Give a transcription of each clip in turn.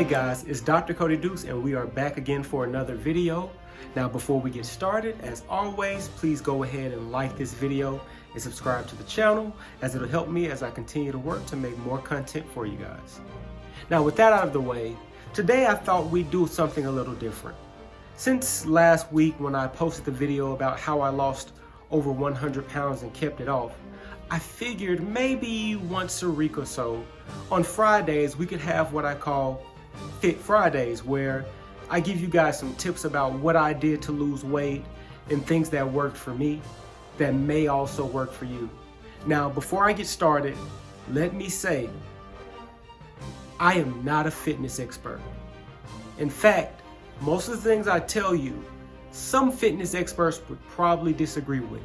Hey guys, it's Dr. Cody Dukes and we are back again for another video. Now before we get started, as always, please go ahead and like this video and subscribe to the channel, as it'll help me as I continue to work to make more content for you guys. Now with that out of the way, today I thought we'd do something a little different. Since last week when I posted the video about how I lost over 100 pounds and kept it off, I figured maybe once a week or so, on Fridays, we could have what I call Fit Fridays, where I give you guys some tips about what I did to lose weight and things that worked for me that may also work for you. Now, before I get started, let me say, I am not a fitness expert. In fact, most of the things I tell you, some fitness experts would probably disagree with.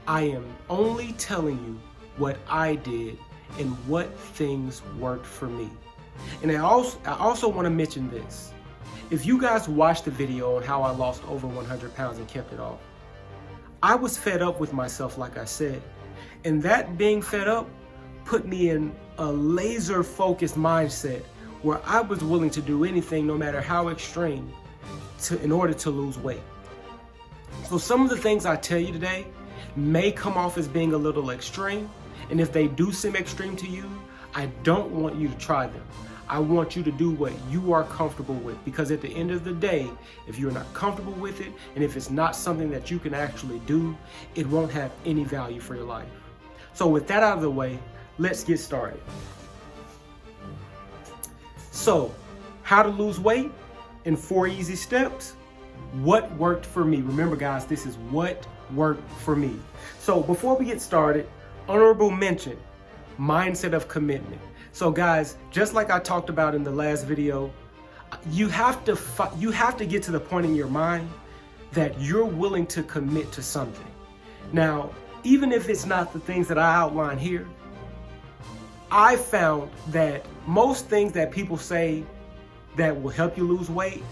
I am only telling you what I did and what things worked for me. And I also want to mention this. If you guys watched the video on how I lost over 100 pounds and kept it off, I was fed up with myself, like I said. And that being fed up put me in a laser focused mindset where I was willing to do anything, no matter how extreme, in order to lose weight. So some of the things I tell you today may come off as being a little extreme, and if they do seem extreme to you, I don't want you to try them. I want you to do what you are comfortable with, because at the end of the day, if you're not comfortable with it, and if it's not something that you can actually do, it won't have any value for your life. So with that out of the way, let's get started. So, how to lose weight in 4 easy steps. What worked for me? Remember guys, this is what worked for me. So before we get started, honorable mention, mindset of commitment. So guys, just like I talked about in the last video, you have to get to the point in your mind that you're willing to commit to something. Now, even if it's not the things that I outline here, I found that most things that people say that will help you lose weight,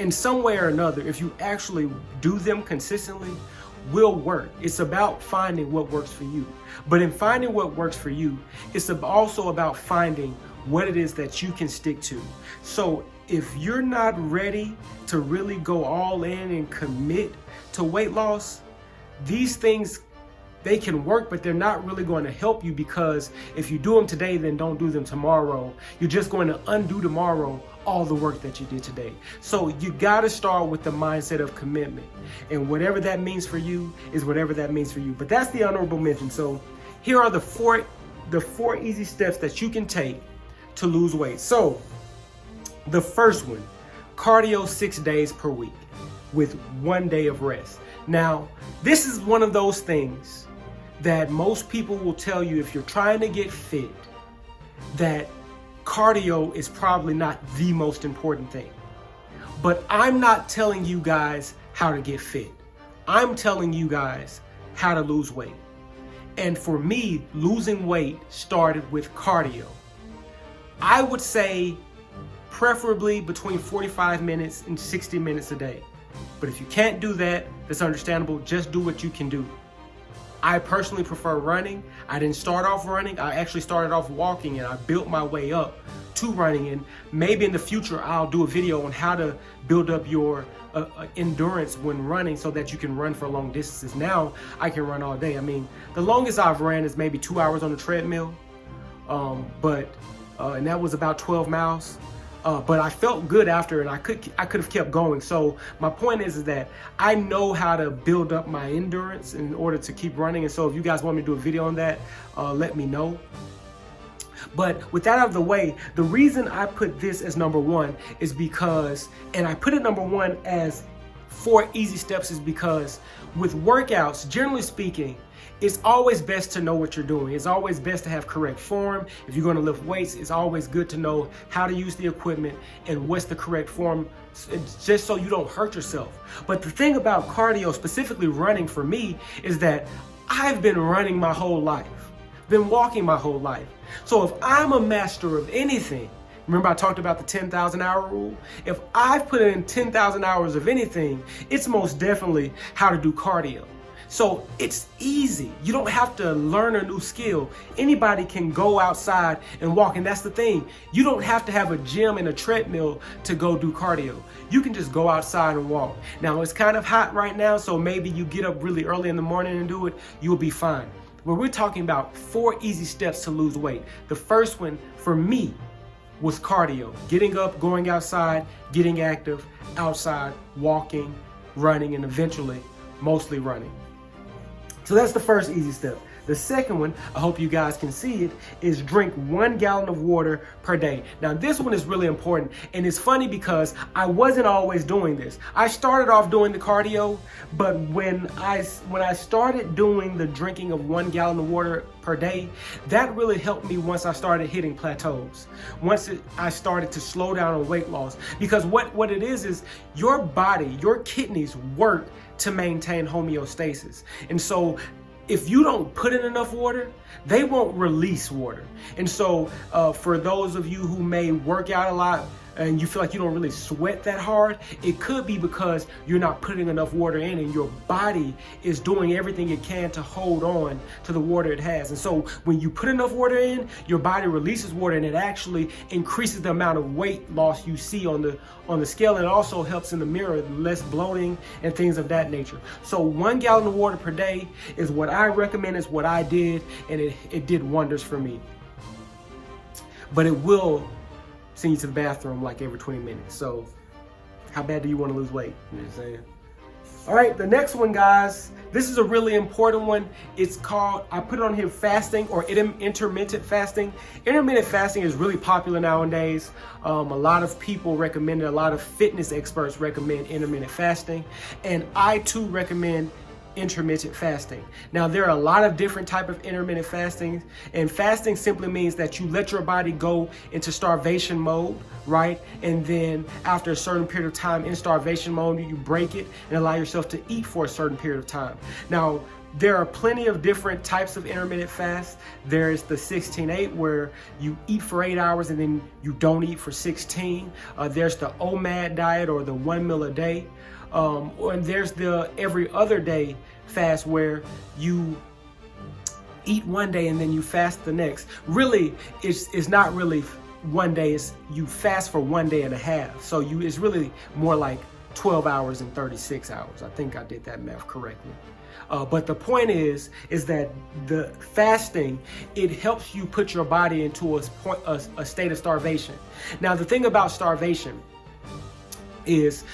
in some way or another, if you actually do them consistently, will work. It's about finding what works for you. But in finding what works for you, it's also about finding what it is that you can stick to. So if you're not ready to really go all in and commit to weight loss, these things, they can work, but they're not really going to help you, because if you do them today, then don't do them tomorrow. You're just going to undo tomorrow all the work that you did today. So you got to start with the mindset of commitment, and whatever that means for you is whatever that means for you. But that's the honorable mention. So here are the four easy steps that you can take to lose weight. So the first one, cardio 6 days per week with 1 day of rest. Now, this is one of those things that most people will tell you if you're trying to get fit, that cardio is probably not the most important thing. But I'm not telling you guys how to get fit. I'm telling you guys how to lose weight. And for me, losing weight started with cardio. I would say preferably between 45 minutes and 60 minutes a day. But if you can't do that, that's understandable. Just do what you can do. I personally prefer running. I didn't start off running. I actually started off walking, and I built my way up to running. And maybe in the future, I'll do a video on how to build up your endurance when running so that you can run for long distances. Now I can run all day. I mean, the longest I've ran is maybe 2 hours on the treadmill, and that was about 12 miles. But I felt good after, and I could have kept going. So my point is that I know how to build up my endurance in order to keep running. And so if you guys want me to do a video on that, let me know. But with that out of the way, the reason I put this as number one is because, and I put it number one as 4 easy steps, is because with workouts, generally speaking, it's always best to know what you're doing. It's always best to have correct form. If you're going to lift weights, it's always good to know how to use the equipment and what's the correct form, just so you don't hurt yourself. But the thing about cardio, specifically running for me, is that I've been running my whole life, been walking my whole life. So if I'm a master of anything, remember I talked about the 10,000 hour rule? If I've put in 10,000 hours of anything, it's most definitely how to do cardio. So it's easy. You don't have to learn a new skill. Anybody can go outside and walk. And that's the thing. You don't have to have a gym and a treadmill to go do cardio. You can just go outside and walk. Now, it's kind of hot right now, so maybe you get up really early in the morning and do it. You'll be fine. But we're talking about 4 easy steps to lose weight. The first one for me was cardio. Getting up, going outside, getting active, outside, walking, running, and eventually mostly running. So that's the first easy step. The second one, I hope you guys can see it, is drink 1 gallon of water per day. Now this one is really important, and it's funny because I wasn't always doing this. I started off doing the cardio, but when I started doing the drinking of 1 gallon of water per day, that really helped me once I started hitting plateaus. I started to slow down on weight loss, because what it is your body, your kidneys work to maintain homeostasis. And so if you don't put in enough water, they won't release water. And so for those of you who may work out a lot and you feel like you don't really sweat that hard, it could be because you're not putting enough water in and your body is doing everything it can to hold on to the water it has. And so when you put enough water in, your body releases water, and it actually increases the amount of weight loss you see on the scale. And it also helps in the mirror, less bloating and things of that nature. So 1 gallon of water per day is what I recommend, is what I did, and it did wonders for me. But it will send you to the bathroom like every 20 minutes. So how bad do you want to lose weight? You know what I'm saying? All right, the next one, guys, this is a really important one. It's called, I put it on here, fasting or intermittent fasting. Intermittent fasting is really popular nowadays. A lot of people recommend it. A lot of fitness experts recommend intermittent fasting. And I too recommend intermittent fasting. Now, there are a lot of different types of intermittent fasting, and fasting simply means that you let your body go into starvation mode, right? And then after a certain period of time in starvation mode, you break it and allow yourself to eat for a certain period of time. Now, there are plenty of different types of intermittent fast. There's the 16-8 where you eat for 8 hours and then you don't eat for 16. There's the OMAD diet, or the 1 meal a day. And there's the every other day fast where you eat one day and then you fast the next. Really, it's not really one day, it's you fast for 1 day and a half. So it's really more like 12 hours and 36 hours. I think I did that math correctly. But the point is that the fasting, it helps you put your body into a state of starvation. Now, the thing about starvation is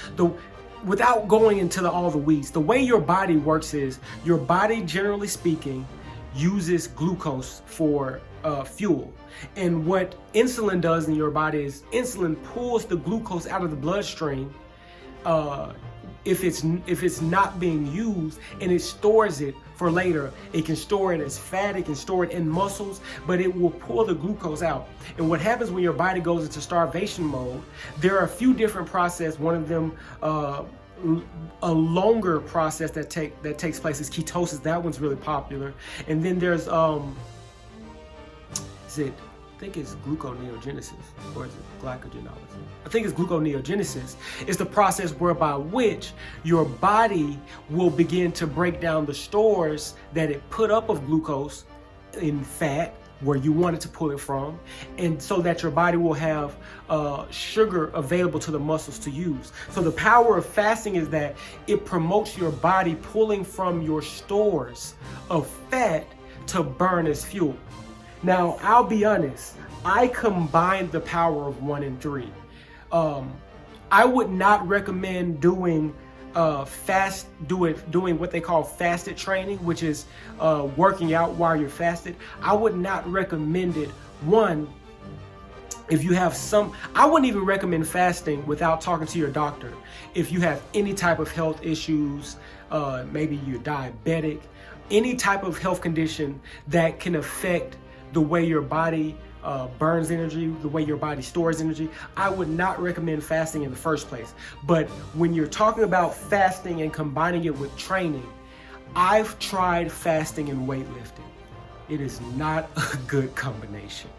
without going into all the weeds, the way your body works is your body, generally speaking, uses glucose for fuel. And what insulin does in your body is insulin pulls the glucose out of the bloodstream if it's not being used, and it stores it for later. It can store it as fat, it can store it in muscles, but it will pull the glucose out. And what happens when your body goes into starvation mode, there are a few different processes. One of them, a longer process that takes place, is ketosis. That one's really popular. And then there's I think it's gluconeogenesis, or is it glycogenolysis? I think it's gluconeogenesis. It's the process whereby which your body will begin to break down the stores that it put up of glucose in fat, where you want it to pull it from, and so that your body will have sugar available to the muscles to use. So the power of fasting is that it promotes your body pulling from your stores of fat to burn as fuel. Now, I'll be honest, I combined the power of 1 and 3. I would not recommend doing doing what they call fasted training, which is working out while you're fasted. I would not recommend it. One, if you have I wouldn't even recommend fasting without talking to your doctor. If you have any type of health issues, maybe you're diabetic, any type of health condition that can affect the way your body burns energy, the way your body stores energy, I would not recommend fasting in the first place. But when you're talking about fasting and combining it with training, I've tried fasting and weightlifting. It is not a good combination.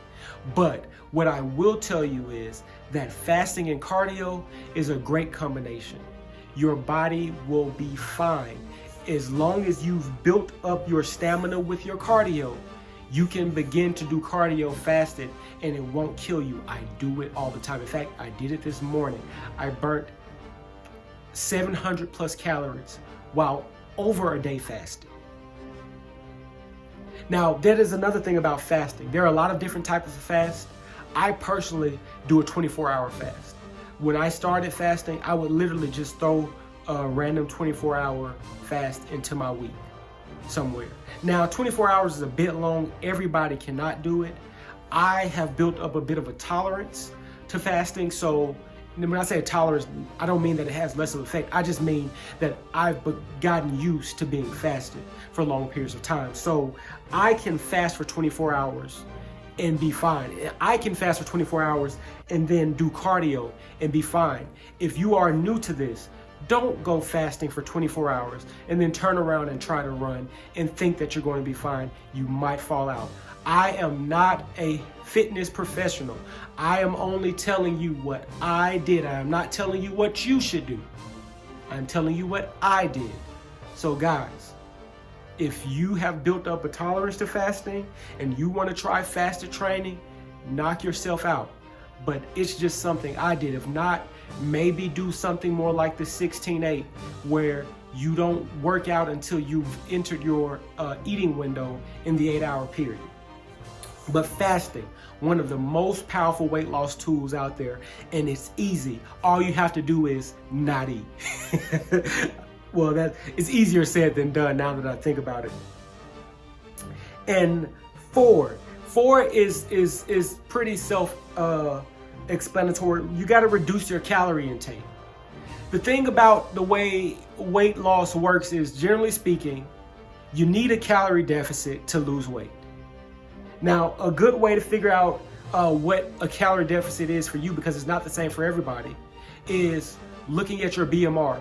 But what I will tell you is that fasting and cardio is a great combination. Your body will be fine. as long as you've built up your stamina with your cardio, you can begin to do cardio fasted and it won't kill you. I do it all the time. In fact, I did it this morning. I burnt 700 plus calories while over a day fasting. Now, that is another thing about fasting. There are a lot of different types of fast. I personally do a 24-hour fast. When I started fasting, I would literally just throw a random 24-hour fast into my week somewhere. Now, 24 hours is a bit long. Everybody cannot do it. I have built up a bit of a tolerance to fasting. So when I say tolerance, I don't mean that it has less of effect. I just mean that I've gotten used to being fasted for long periods of time. So I can fast for 24 hours and be fine. I can fast for 24 hours and then do cardio and be fine. If you are new to this, don't go fasting for 24 hours and then turn around and try to run and think that you're going to be fine. You might fall out. I am not a fitness professional. I am only telling you what I did. I am not telling you what you should do. I'm telling you what I did. So guys, if you have built up a tolerance to fasting and you want to try fasted training, knock yourself out. But it's just something I did. If not, maybe do something more like the 16-8, where you don't work out until you've entered your eating window in the 8-hour period. But fasting, one of the most powerful weight loss tools out there, and it's easy. All you have to do is not eat. Well, it's easier said than done now that I think about it. And four is pretty self-explanatory. You got to reduce your calorie intake. The thing about the way weight loss works is, generally speaking, you need a calorie deficit to lose weight. Now, a good way to figure out what a calorie deficit is for you, because it's not the same for everybody, is looking at your BMR.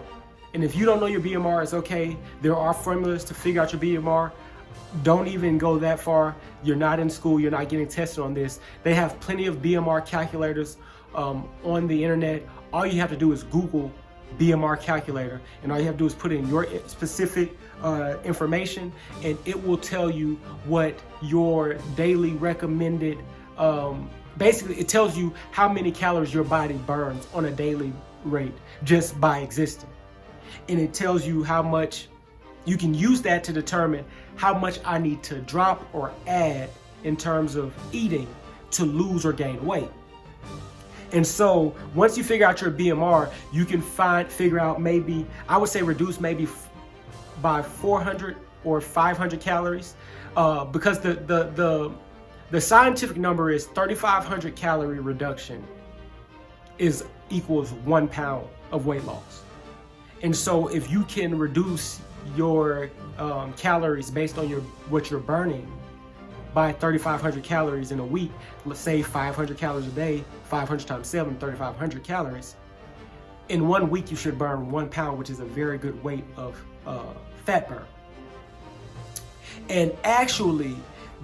And if you don't know your BMR, it's okay. There are formulas to figure out your BMR. Don't even go that far. You're not in school. You're not getting tested on this. They have plenty of BMR calculators on the internet. All you have to do is Google BMR calculator, and all you have to do is put in your specific information, and it will tell you what your daily recommended, basically it tells you how many calories your body burns on a daily rate just by existing. And it tells you how much you can use that to determine how much I need to drop or add in terms of eating to lose or gain weight. And so once you figure out your BMR, you can figure out, maybe, I would say reduce maybe by 400 or 500 calories, because the scientific number is 3,500 calorie reduction equals 1 pound of weight loss. And so if you can reduce your calories based on what you're burning by 3,500 calories in a week, let's say 500 calories a day, 500 times 7, 3,500 calories. In 1 week, you should burn 1 pound, which is a very good weight of fat burn. And actually,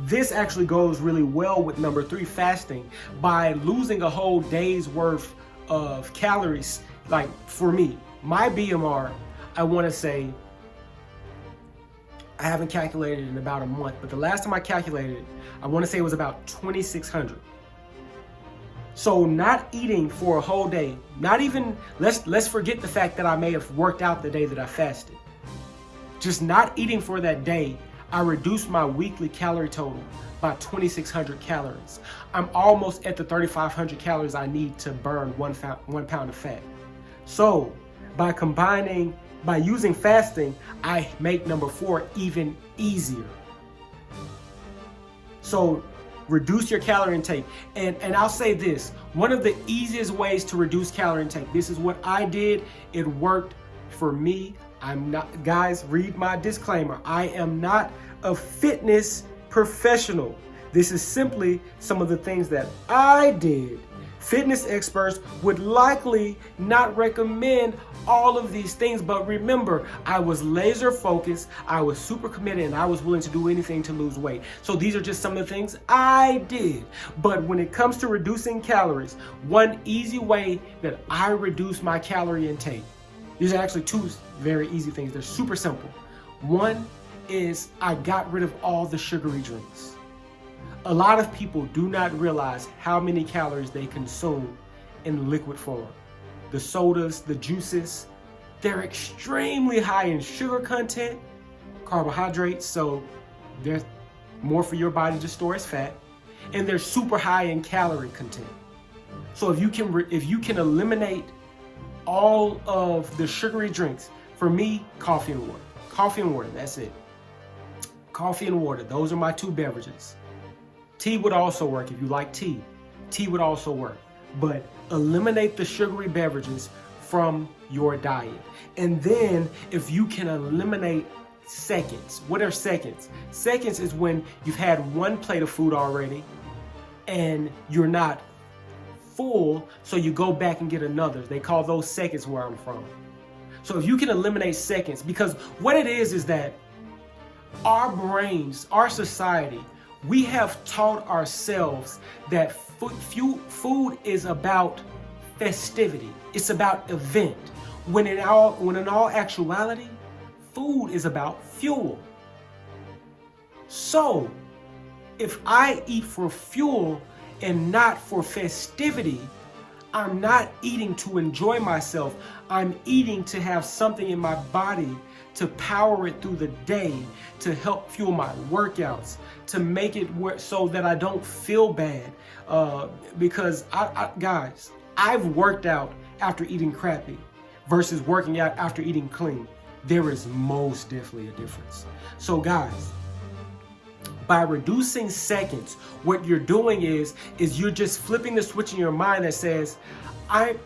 this actually goes really well with number 3, fasting. By losing a whole day's worth of calories, like for me, my BMR, I want to say, I haven't calculated in about a month, but the last time I calculated, I want to say it was about 2,600. So not eating for a whole day, not even, let's forget the fact that I may have worked out the day that I fasted. Just not eating for that day, I reduced my weekly calorie total by 2,600 calories. I'm almost at the 3,500 calories I need to burn 1 pound of fat. So by using fasting, I make number 4 even easier. So reduce your calorie intake. And I'll say this, one of the easiest ways to reduce calorie intake, this is what I did, it worked for me. I'm not, guys, read my disclaimer. I am not a fitness professional. This is simply some of the things that I did. Fitness experts would likely not recommend all of these things, but remember, I was laser focused, I was super committed, and I was willing to do anything to lose weight. So these are just some of the things I did. But when it comes to reducing calories, one easy way that I reduce my calorie intake, these are actually 2 very easy things. They're super simple. One is I got rid of all the sugary drinks. A lot of people do not realize how many calories they consume in liquid form. The sodas, the juices, they're extremely high in sugar content, carbohydrates, so there's more for your body to store as fat, and they're super high in calorie content. So if you can eliminate all of the sugary drinks, for me, coffee and water. Coffee and water, that's it. Coffee and water, those are my two beverages. Tea would also work if you like tea. Tea would also work. But eliminate the sugary beverages from your diet. And then if you can eliminate seconds. What are seconds? Seconds is when you've had one plate of food already and you're not full, so you go back and get another. They call those seconds where I'm from. So if you can eliminate seconds, because what it is that our brains, our society, we have taught ourselves that food is about festivity. It's about event. When in all actuality, food is about fuel. So if I eat for fuel and not for festivity, I'm not eating to enjoy myself. I'm eating to have something in my body to power it through the day, to help fuel my workouts, to make it work so that I don't feel bad. Because guys, I've worked out after eating crappy versus working out after eating clean. There is most definitely a difference. So guys, by reducing seconds, what you're doing is you're just flipping the switch in your mind that says, I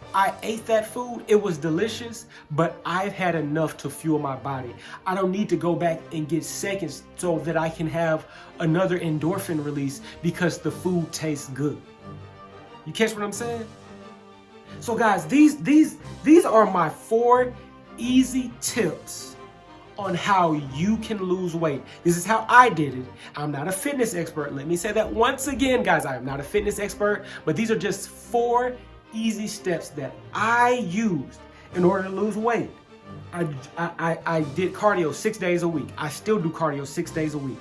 ate that food, it was delicious, but I've had enough to fuel my body. I don't need to go back and get seconds so that I can have another endorphin release because the food tastes good. You catch what I'm saying? So guys, these are my 4 easy tips on how you can lose weight. This is how I did it. I'm not a fitness expert. Let me say that once again, guys. I am not a fitness expert, but these are just 4 easy steps that I used in order to lose weight. I did cardio 6 days a week. I still do cardio 6 days a week.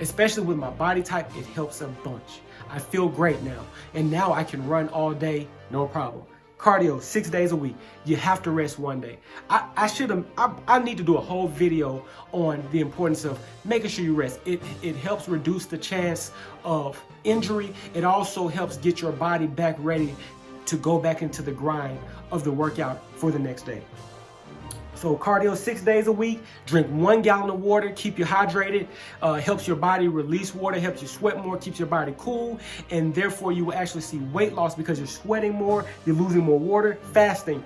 Especially with my body type, it helps a bunch. I feel great now. And now I can run all day, no problem. Cardio 6 days a week. You have to rest one day. I need to do a whole video on the importance of making sure you rest. It helps reduce the chance of injury. It also helps get your body back ready to go back into the grind of the workout for the next day. So cardio 6 days a week, drink 1 gallon of water, keep you hydrated, helps your body release water, helps you sweat more, keeps your body cool, and therefore you will actually see weight loss because you're sweating more, you're losing more water. Fasting,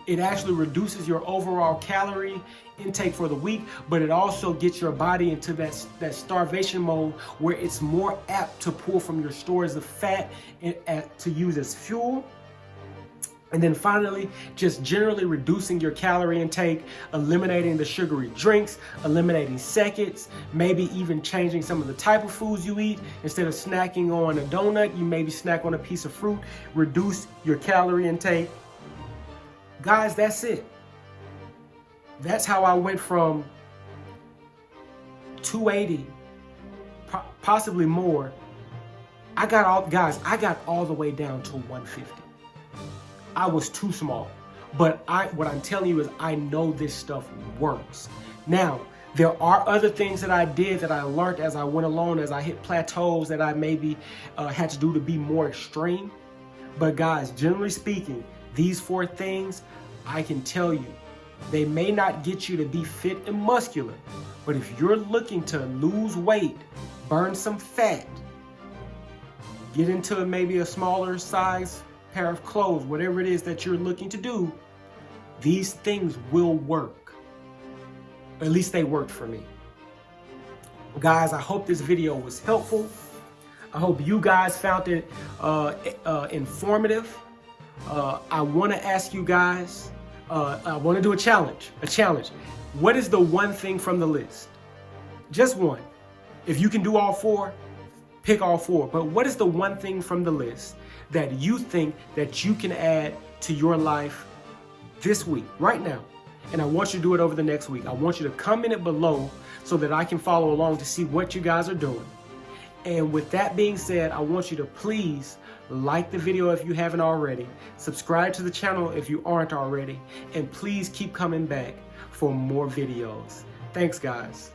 it actually reduces your overall calorie intake for the week, but it also gets your body into that starvation mode where it's more apt to pull from your stores of fat and to use as fuel. And then finally, just generally reducing your calorie intake, eliminating the sugary drinks, eliminating seconds, maybe even changing some of the type of foods you eat. Instead of snacking on a donut, you maybe snack on a piece of fruit. Reduce your calorie intake. Guys, that's it. That's how I went from 280, possibly more. I got all the way down to 150. I was too small, but what I'm telling you is I know this stuff works. Now, there are other things that I did that I learned as I went along, as I hit plateaus that I maybe had to do to be more extreme. But guys, generally speaking, these 4 things, I can tell you, they may not get you to be fit and muscular, but if you're looking to lose weight, burn some fat, get into maybe a smaller size pair of clothes, whatever it is that you're looking to do, these things will work. At least they worked for me. Guys, I hope this video was helpful. I hope you guys found it informative. I want to ask you guys, I want to do a challenge. What is the one thing from the list? Just one. If you can do all 4, pick all 4. But what is the one thing from the list that you think that you can add to your life this week, right now? And I want you to do it over the next week. I want you to comment it below so that I can follow along to see what you guys are doing. And with that being said, I want you to please like the video if you haven't already, subscribe to the channel if you aren't already, and please keep coming back for more videos. Thanks, guys.